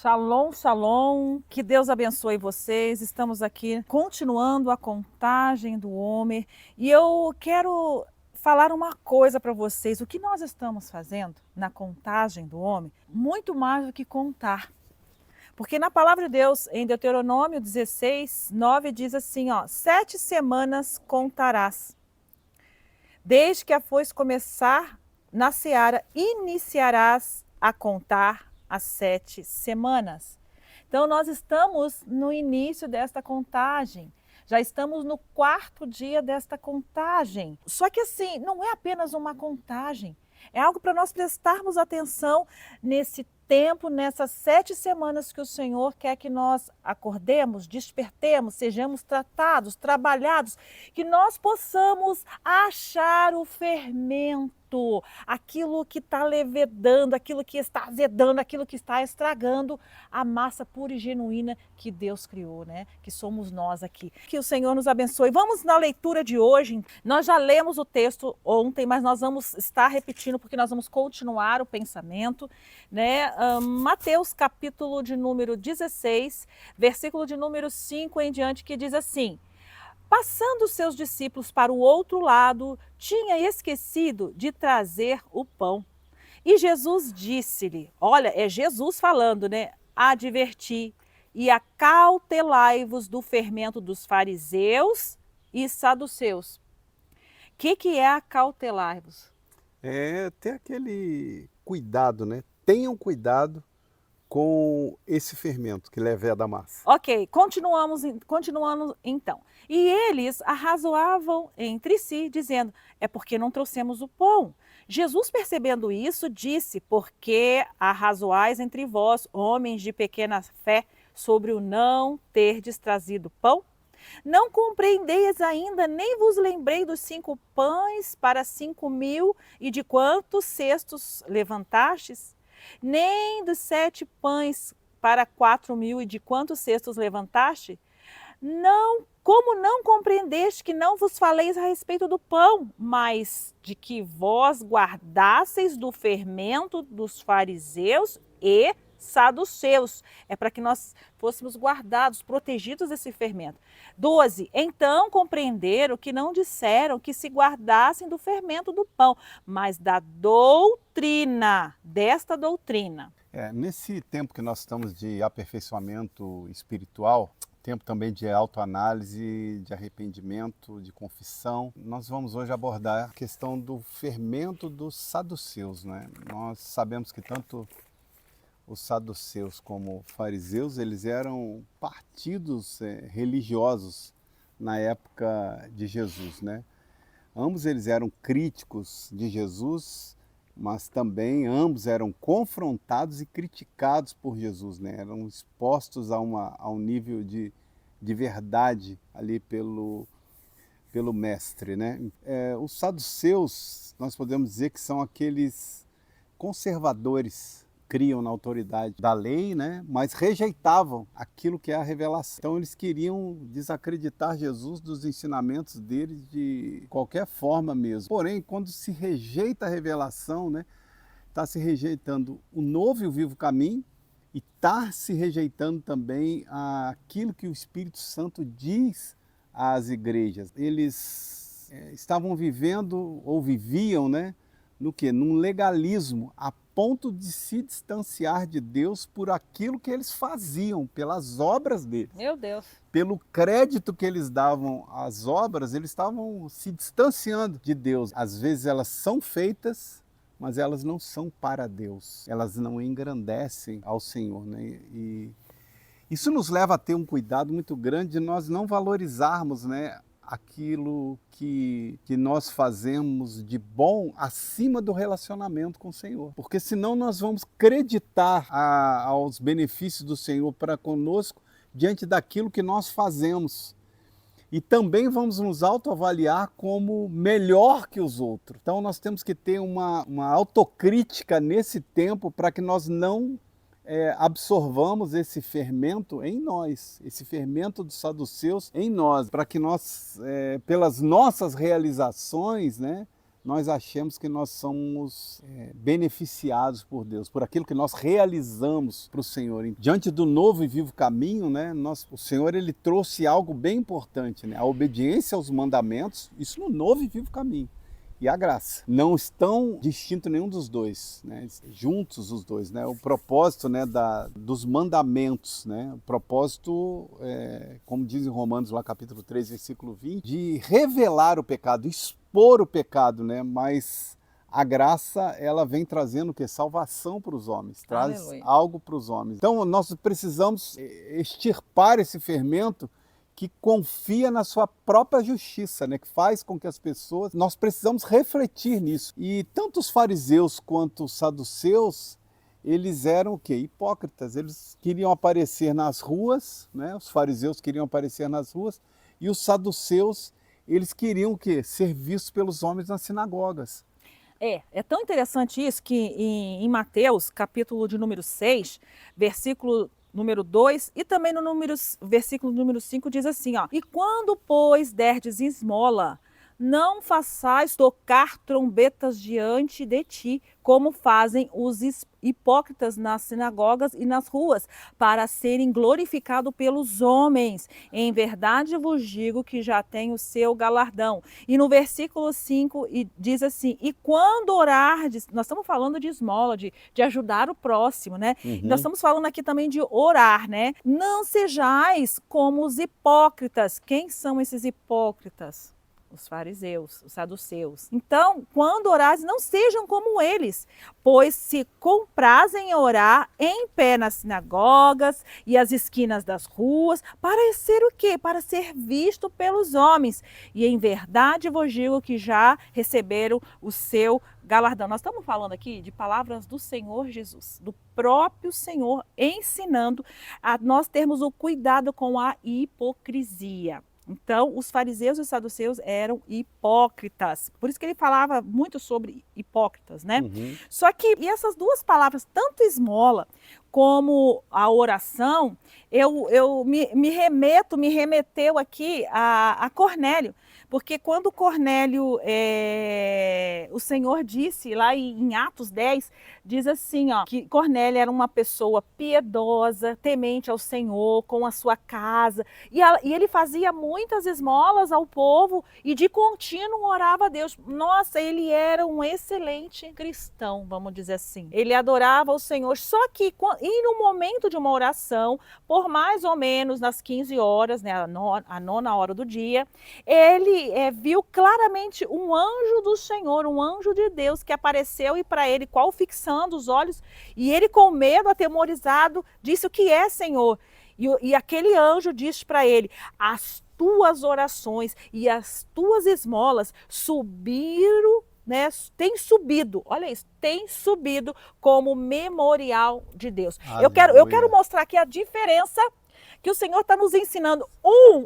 Shalom, shalom, que Deus abençoe vocês. Estamos aqui continuando a contagem do Homer e eu quero falar uma coisa para vocês. O que nós estamos fazendo na contagem do Homer, muito mais do que contar. Porque na palavra de Deus, em Deuteronômio 16, 9, diz assim, 7 semanas contarás. Desde que a foice começar na seara, iniciarás a contar as 7 semanas. Então, nós estamos no início desta contagem. Já estamos no 4º dia desta contagem. Só que assim, não é apenas uma contagem. É algo para nós prestarmos atenção nesse tempo, nessas 7 semanas que o Senhor quer que nós acordemos, despertemos, sejamos tratados, trabalhados, que nós possamos achar o fermento, aquilo que está levedando, aquilo que está azedando, aquilo que está estragando a massa pura e genuína que Deus criou, né? Que somos nós aqui. Que o Senhor nos abençoe. Vamos na leitura de hoje. Nós já lemos o texto ontem, mas nós vamos estar repetindo porque nós vamos continuar o pensamento, né? Mateus capítulo de número 16, versículo de número 5 em diante, que diz assim: passando seus discípulos para o outro lado, tinha esquecido de trazer o pão. E Jesus disse-lhe, olha, é Jesus falando, né? Adverti e acautelai-vos do fermento dos fariseus e saduceus. O que é acautelai-vos? É ter aquele cuidado, né? Tenham cuidado com esse fermento que leva da massa. Ok, continuando então. E eles arrazoavam entre si, dizendo, é porque não trouxemos o pão. Jesus, percebendo isso, disse, porque arrazoais entre vós, homens de pequena fé, sobre o não terdes trazido pão? Não compreendeis ainda, nem vos lembrei dos 5 pães para 5.000 e de quantos cestos levantastes? Nem dos 7 pães para 4.000 e de quantos cestos levantaste? Não, como não compreendeste que não vos faleis a respeito do pão, mas de que vós guardasseis do fermento dos fariseus e saduceus. É para que nós fôssemos guardados, protegidos desse fermento. 12. Então compreenderam que não disseram que se guardassem do fermento do pão, mas da doutrina, desta doutrina. Nesse tempo que nós estamos de aperfeiçoamento espiritual, tempo também de autoanálise, de arrependimento, de confissão, nós vamos hoje abordar a questão do fermento dos saduceus, né? Nós sabemos que tanto os saduceus como fariseus, eles eram partidos religiosos na época de Jesus, né? Ambos eles eram críticos de Jesus, mas também ambos eram confrontados e criticados por Jesus, né? Eram expostos a um nível de verdade ali pelo mestre, né? Os saduceus, nós podemos dizer que são aqueles conservadores, criam na autoridade da lei, né? Mas rejeitavam aquilo que é a revelação. Então eles queriam desacreditar Jesus dos ensinamentos deles de qualquer forma mesmo. Porém, quando se rejeita a revelação, né? Está se rejeitando o novo e o vivo caminho e está se rejeitando também aquilo que o Espírito Santo diz às igrejas. Eles estavam vivendo ou viviam, né? No quê? Num legalismo, a ponto de se distanciar de Deus por aquilo que eles faziam, pelas obras deles. Meu Deus. Pelo crédito que eles davam às obras, eles estavam se distanciando de Deus. Às vezes elas são feitas, mas elas não são para Deus. Elas não engrandecem ao Senhor, né? E isso nos leva a ter um cuidado muito grande de nós não valorizarmos, né, aquilo que nós fazemos de bom acima do relacionamento com o Senhor. Porque senão nós vamos acreditar aos benefícios do Senhor para conosco diante daquilo que nós fazemos. E também vamos nos autoavaliar como melhor que os outros. Então nós temos que ter uma autocrítica nesse tempo para que nós não absorvamos esse fermento em nós, esse fermento dos saduceus em nós, para que nós, pelas nossas realizações, né, nós achemos que nós somos beneficiados por Deus, por aquilo que nós realizamos para o Senhor. Diante do novo e vivo caminho, né, o Senhor ele trouxe algo bem importante, né, a obediência aos mandamentos, isso no novo e vivo caminho. E a graça. Não estão distintos nenhum dos dois, né? Juntos os dois. Né? O propósito, né, dos mandamentos, né? O propósito, como diz em Romanos, lá, capítulo 3, versículo 20, de revelar o pecado, expor o pecado, né? Mas a graça, ela vem trazendo o quê? Salvação para os homens, traz Aleluia. algo para os homens. Então nós precisamos extirpar esse fermento que confia na sua própria justiça, né? Que faz com que as pessoas... Nós precisamos refletir nisso. E tanto os fariseus quanto os saduceus, eles eram o quê? Hipócritas. Eles queriam aparecer nas ruas, né? Os fariseus queriam aparecer nas ruas, e os saduceus, eles queriam o quê? Ser vistos pelos homens nas sinagogas. É tão interessante isso que em Mateus, capítulo de número 6, versículo número 2 e também no versículo número 5 diz assim, ó: e quando, pois, derdes esmola, não façais tocar trombetas diante de ti, como fazem os hipócritas nas sinagogas e nas ruas, para serem glorificados pelos homens. Em verdade vos digo que já tem o seu galardão. E no versículo 5 diz assim: e quando orardes, nós estamos falando de esmola, de ajudar o próximo, né? Nós estamos falando aqui também de orar, né? Não sejais como os hipócritas. Quem são esses hipócritas? Os fariseus, os saduceus. Então, quando orares, não sejam como eles, pois se comprazem em orar em pé nas sinagogas e as esquinas das ruas, para ser o quê? Para ser visto pelos homens. E em verdade vos digo que já receberam o seu galardão. Nós estamos falando aqui de palavras do Senhor Jesus, do próprio Senhor, ensinando a nós termos o cuidado com a hipocrisia. Então, os fariseus e os saduceus eram hipócritas. Por isso que ele falava muito sobre hipócritas, né? Uhum. Só que, e essas duas palavras, tanto esmola como a oração, me remeteu aqui a Cornélio. Porque quando Cornélio, o Senhor disse lá em Atos 10, diz assim, ó, que Cornélio era uma pessoa piedosa, temente ao Senhor, com a sua casa, e ele fazia muitas esmolas ao povo e de contínuo orava a Deus. Nossa, ele era um excelente cristão, vamos dizer assim. Ele adorava o Senhor, só que e no momento de uma oração, por mais ou menos nas 15 horas, né, a nona hora do dia, ele viu claramente um anjo do Senhor, um anjo de Deus que apareceu e para ele, qual fixando os olhos, e ele com medo, atemorizado, disse: o que é, Senhor? E aquele anjo disse para ele: as tuas orações e as tuas esmolas subiram, né, tem subido, olha isso, tem subido como memorial de Deus. Eu quero mostrar aqui a diferença que o Senhor está nos ensinando.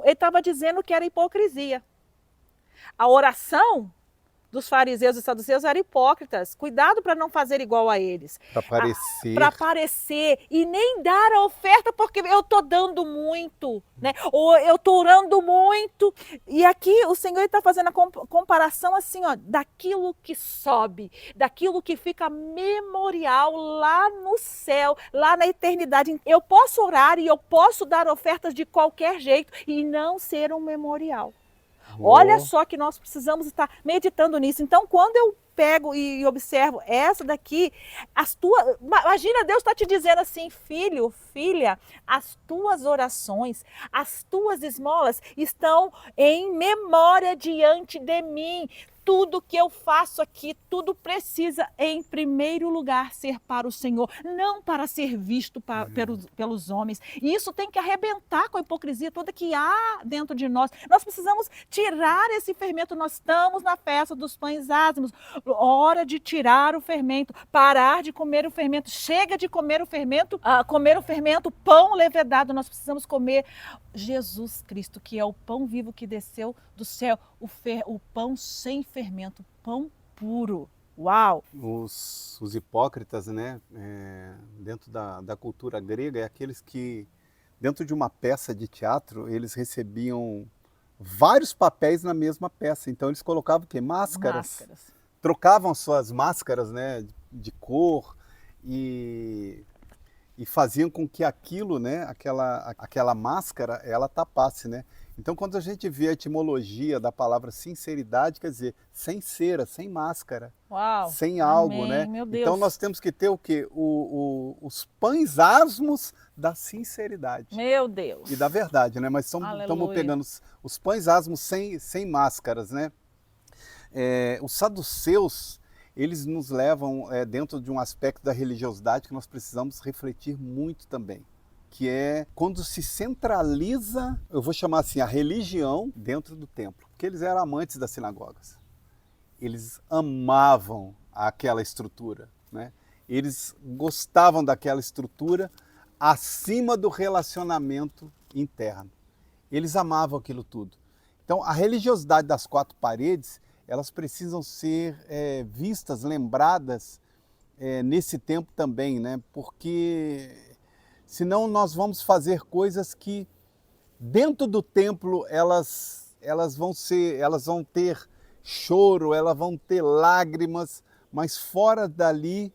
Ele estava dizendo que era hipocrisia. A oração dos fariseus e saduceus eram hipócritas. Cuidado para não fazer igual a eles. Para parecer e nem dar a oferta porque eu estou dando muito, né? Ou eu estou orando muito. E aqui o Senhor está fazendo a comparação assim, ó, daquilo que sobe, daquilo que fica memorial lá no céu, lá na eternidade. Eu posso orar e eu posso dar ofertas de qualquer jeito e não ser um memorial. Olha só que nós precisamos estar meditando nisso. Então, quando eu pego e observo essa daqui, imagina, Deus está te dizendo assim: filho, filha, as tuas orações, as tuas esmolas estão em memória diante de mim. Tudo que eu faço aqui, tudo precisa, em primeiro lugar, ser para o Senhor, não para ser visto pelos homens. E isso tem que arrebentar com a hipocrisia toda que há dentro de nós. Nós precisamos tirar esse fermento. Nós estamos na festa dos pães ázimos. Hora de tirar o fermento, parar de comer o fermento. Chega de comer o fermento, pão levedado. Nós precisamos comer Jesus Cristo, que é o pão vivo que desceu do céu, o pão sem fermento, pão puro. Uau! Os hipócritas, né, dentro da cultura grega, é aqueles que, dentro de uma peça de teatro, eles recebiam vários papéis na mesma peça. Então eles colocavam o quê? Máscaras. trocavam suas máscaras, né, de cor e, e faziam com que aquilo, né, aquela máscara, ela tapasse, né? Então, quando a gente vê a etimologia da palavra sinceridade, quer dizer, sem cera, sem máscara, Uau, sem algo, amém, né? meu Então, Deus. nós temos que ter o quê? Os pães asmos da sinceridade Meu Deus. e da verdade, né? Mas estamos Aleluia. pegando os pães asmos sem máscaras, né? Os saduceus, eles nos levam dentro de um aspecto da religiosidade que nós precisamos refletir muito também, que é quando se centraliza, eu vou chamar assim, a religião dentro do templo, porque eles eram amantes das sinagogas. Eles amavam aquela estrutura, né? Eles gostavam daquela estrutura acima do relacionamento interno. Eles amavam aquilo tudo. Então, a religiosidade das quatro paredes, elas precisam ser vistas, lembradas nesse tempo também, né? Porque senão nós vamos fazer coisas que dentro do templo elas vão ter choro, elas vão ter lágrimas, mas fora dali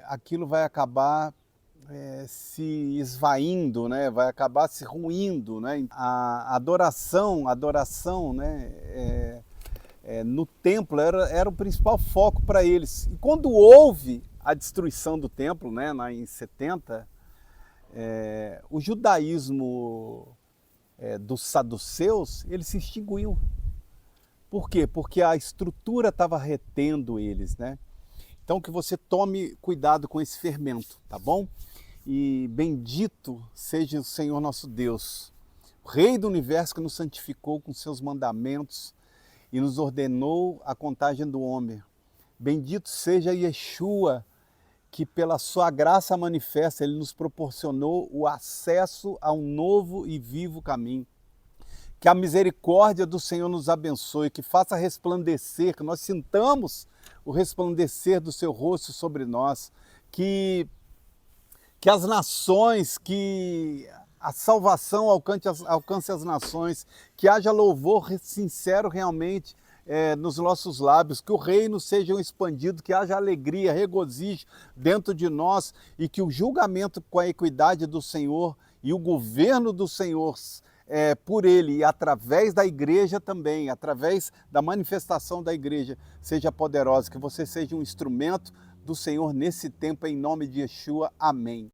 aquilo vai acabar se esvaindo, né? Vai acabar se ruindo, né? A adoração, né? No templo era o principal foco para eles. E quando houve a destruição do templo, né? Em 70, o judaísmo dos saduceus, ele se extinguiu. Por quê? Porque a estrutura estava retendo eles, né? Então que você tome cuidado com esse fermento, tá bom? E bendito seja o Senhor nosso Deus, o Rei do Universo que nos santificou com seus mandamentos e nos ordenou a contagem do homem. Bendito seja Yeshua, que pela sua graça manifesta, ele nos proporcionou o acesso a um novo e vivo caminho. Que a misericórdia do Senhor nos abençoe, que faça resplandecer, que nós sintamos o resplandecer do seu rosto sobre nós, que as nações, que a salvação alcance as nações, que haja louvor sincero realmente nos nossos lábios, que o reino seja expandido, que haja alegria, regozijo dentro de nós e que o julgamento com a equidade do Senhor e o governo do Senhor por ele e através da igreja também, através da manifestação da igreja, seja poderosa, que você seja um instrumento do Senhor nesse tempo, em nome de Yeshua. Amém.